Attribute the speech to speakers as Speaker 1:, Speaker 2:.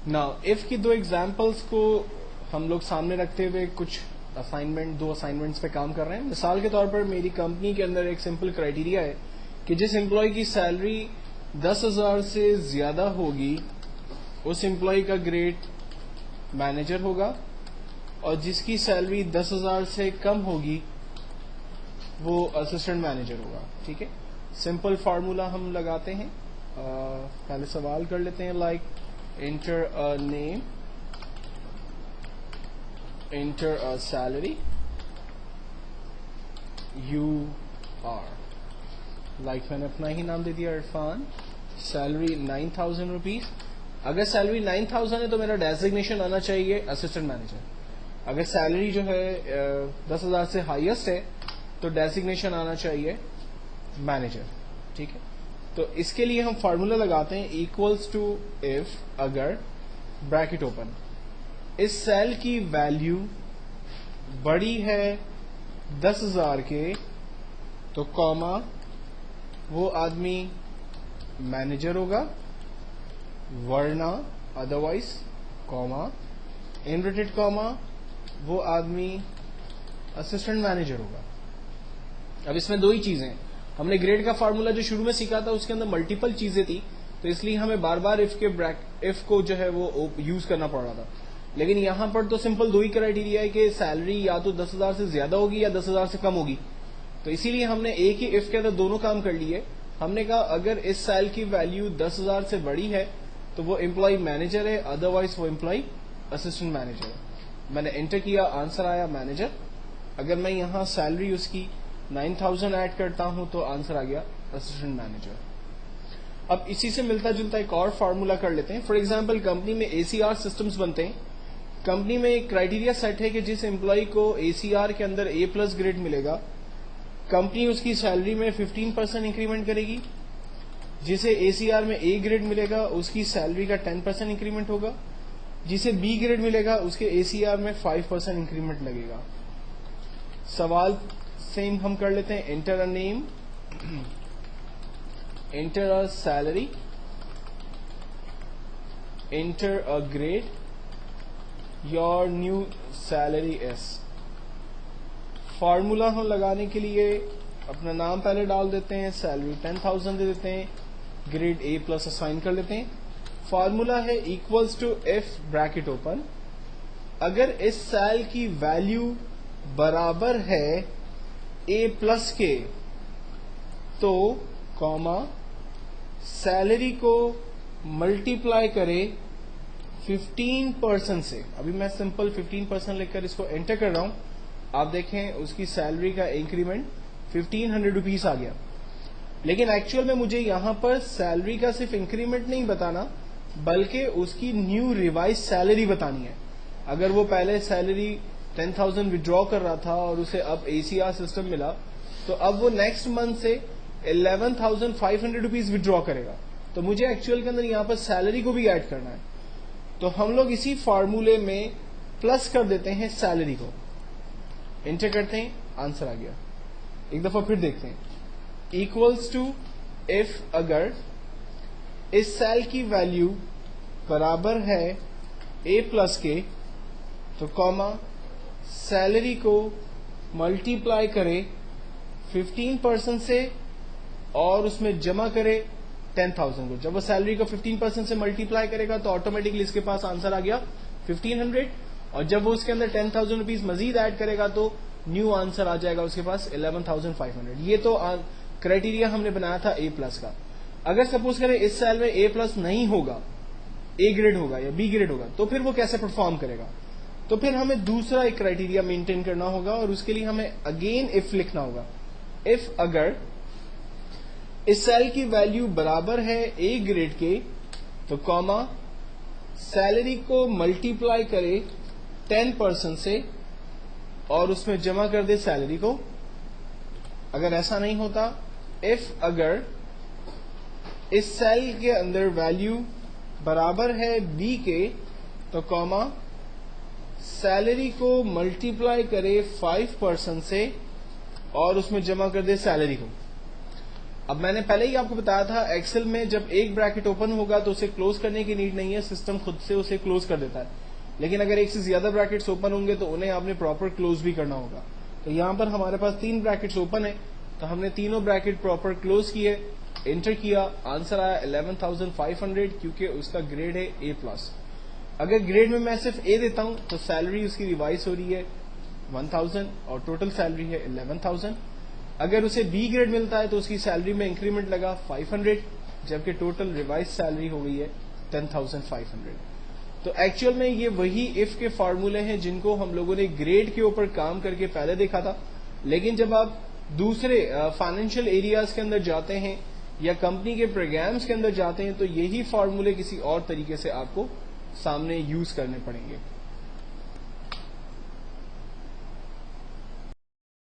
Speaker 1: Now if की दो examples को हम लोग सामने रखते हुए कुछ दो असाइनमेंट्स पे काम कर रहे हैं। मिसाल के तौर पर मेरी कंपनी के अंदर एक सिंपल क्राइटेरिया है कि जिस एम्प्लॉय की सैलरी 10,000 से ज्यादा होगी उस एम्प्लॉय का ग्रेड मैनेजर होगा, और जिसकी सैलरी 10,000 से कम होगी वो असिस्टेंट मैनेजर होगा। ठीक है, सिंपल फार्मूला हम लगाते हैं। पहले सवाल कर लेते हैं, like enter a name, enter a salary, you are, like मैंने अपना ही नाम दे दिया इरफान, सैलरी 9,000 रुपीज। अगर सैलरी 9,000 है तो मेरा डेजिग्नेशन आना चाहिए असिस्टेंट मैनेजर। अगर सैलरी जो है 10,000 से हाईएस्ट है तो डेजिग्नेशन आना चाहिए मैनेजर। ठीक है, तो इसके लिए हम फार्मूला लगाते हैं इक्वल्स टू इफ अगर ब्रैकेट ओपन, इस सेल की वैल्यू बड़ी है 10,000 के तो कॉमा वो आदमी मैनेजर होगा, वरना अदरवाइज कॉमा इनवर्टेड कॉमा वो आदमी असिस्टेंट मैनेजर होगा। अब इसमें दो ही चीजें, हमने ग्रेड का फार्मूला जो शुरू में सीखा था उसके अंदर मल्टीपल चीजें थी, तो इसलिए हमें बार बार इफ को जो है वो यूज करना पड़ रहा था। लेकिन यहां पर तो सिंपल दो ही क्राइटेरिया है कि सैलरी या तो 10,000 से ज्यादा होगी या 10,000 से कम होगी, तो इसीलिए हमने एक ही इफ के अंदर दोनों काम कर लिए। हमने कहा अगर इस सेल की वैल्यू 10,000 से बड़ी है तो वो एम्प्लॉय मैनेजर है, अदरवाइज वो एम्प्लॉय असिस्टेंट मैनेजर है। मैंने एंटर किया, आंसर आया मैनेजर। अगर मैं यहां सैलरी उसकी 9,000 ऐड करता हूं तो आंसर आ गया असिस्टेंट मैनेजर। अब इसी से मिलता जुलता एक और फार्मूला कर लेते हैं। फॉर एग्जांपल कंपनी में एसीआर सिस्टम्स बनते हैं। कंपनी में एक क्राइटेरिया सेट है कि जिस एम्प्लॉय को एसीआर के अंदर A+ ग्रेड मिलेगा, कंपनी उसकी सैलरी में 15% इंक्रीमेंट करेगी। जिसे एसीआर में A ग्रेड मिलेगा उसकी सैलरी का 10% इंक्रीमेंट होगा। जिसे B ग्रेड मिलेगा उसके एसीआर में 5% इंक्रीमेंट लगेगा। सवाल सेम हम कर लेते हैं, enter a name, enter a salary, enter a grade, your new salary is. Formula हम लगाने के लिए अपना नाम पहले डाल देते हैं, सैलरी 10,000 दे देते हैं, ग्रेड A+ असाइन कर लेते हैं। फार्मूला है equals to if bracket open, अगर इस सेल की वैल्यू बराबर है A+ के तो कॉमा सैलरी को मल्टीप्लाई करे 15% से। अभी मैं सिंपल 15% लिखकर इसको एंटर कर रहा हूं। आप देखें उसकी सैलरी का इंक्रीमेंट 1,500 रुपीज आ गया। लेकिन एक्चुअल में मुझे यहां पर सैलरी का सिर्फ इंक्रीमेंट नहीं बताना बल्कि उसकी न्यू रिवाइज सैलरी बतानी है। अगर वो पहले सैलरी 10,000 विड्रॉ कर रहा था और उसे अब एसीआर सिस्टम मिला तो अब वो नेक्स्ट मंथ से 11,500 रुपीज विड्रॉ करेगा। तो मुझे एक्चुअल के अंदर यहां पर सैलरी को भी ऐड करना है, तो हम लोग इसी फार्मूले में प्लस कर देते हैं सैलरी को, एंटर करते हैं, आंसर आ गया। एक दफा फिर देखते हैं, इक्वल्स टू इफ अगर इस सेल की वैल्यू बराबर है A+ के तो कॉमा सैलरी को मल्टीप्लाई करे 15% से और उसमें जमा करे 10,000 को। जब वो सैलरी को 15% से मल्टीप्लाई करेगा तो ऑटोमेटिकली इसके पास आंसर आ गया 1,500, और जब वो उसके अंदर 10,000 रुपीज मजीद ऐड करेगा तो न्यू आंसर आ जाएगा उसके पास 11,500। ये तो क्राइटेरिया हमने बनाया था A+ का। अगर सपोज करें इस सेल में A+ नहीं होगा, A ग्रेड होगा या B ग्रेड होगा, तो फिर वो कैसे परफॉर्म करेगा? तो फिर हमें दूसरा एक क्राइटेरिया मेंटेन करना होगा और उसके लिए हमें अगेन इफ लिखना होगा। इफ अगर इस सेल की वैल्यू बराबर है A ग्रेड के तो कॉमा सैलरी को मल्टीप्लाई करे 10% से और उसमें जमा कर दे सैलरी को। अगर ऐसा नहीं होता, इफ अगर इस सेल के अंदर वैल्यू बराबर है B के तो कॉमा सैलरी को मल्टीप्लाई करे 5% से और उसमें जमा कर दे सैलरी को। अब मैंने पहले ही आपको बताया था एक्सेल में जब एक ब्रैकेट ओपन होगा तो उसे क्लोज करने की नीड नहीं है, सिस्टम खुद से उसे क्लोज कर देता है। लेकिन अगर एक से ज्यादा ब्रैकेट्स ओपन होंगे तो उन्हें आपने प्रॉपर क्लोज भी करना होगा। तो यहां पर हमारे पास 3 ब्रैकेट्स ओपन है, तो हमने तीनों ब्रैकेट प्रॉपर क्लोज किए, एंटर किया, आंसर आया 11,500 क्योंकि उसका ग्रेड है A+। अगर ग्रेड में मैं सिर्फ A देता हूं तो सैलरी उसकी रिवाइज हो रही है 1000 और टोटल सैलरी है 11,000। अगर उसे B ग्रेड मिलता है तो उसकी सैलरी में इंक्रीमेंट लगा 500, जबकि टोटल रिवाइज सैलरी हो गई है 10,500। तो एक्चुअल में ये वही इफ के फॉर्मूले हैं जिनको हम लोगों ने ग्रेड के ऊपर काम करके पहले देखा था। लेकिन जब आप दूसरे फाइनेंशियल एरियाज के अंदर जाते हैं या कंपनी के प्रोग्राम्स के अंदर जाते हैं तो यही फॉर्मूले किसी और तरीके से आपको सामने यूज करने पड़ेंगे।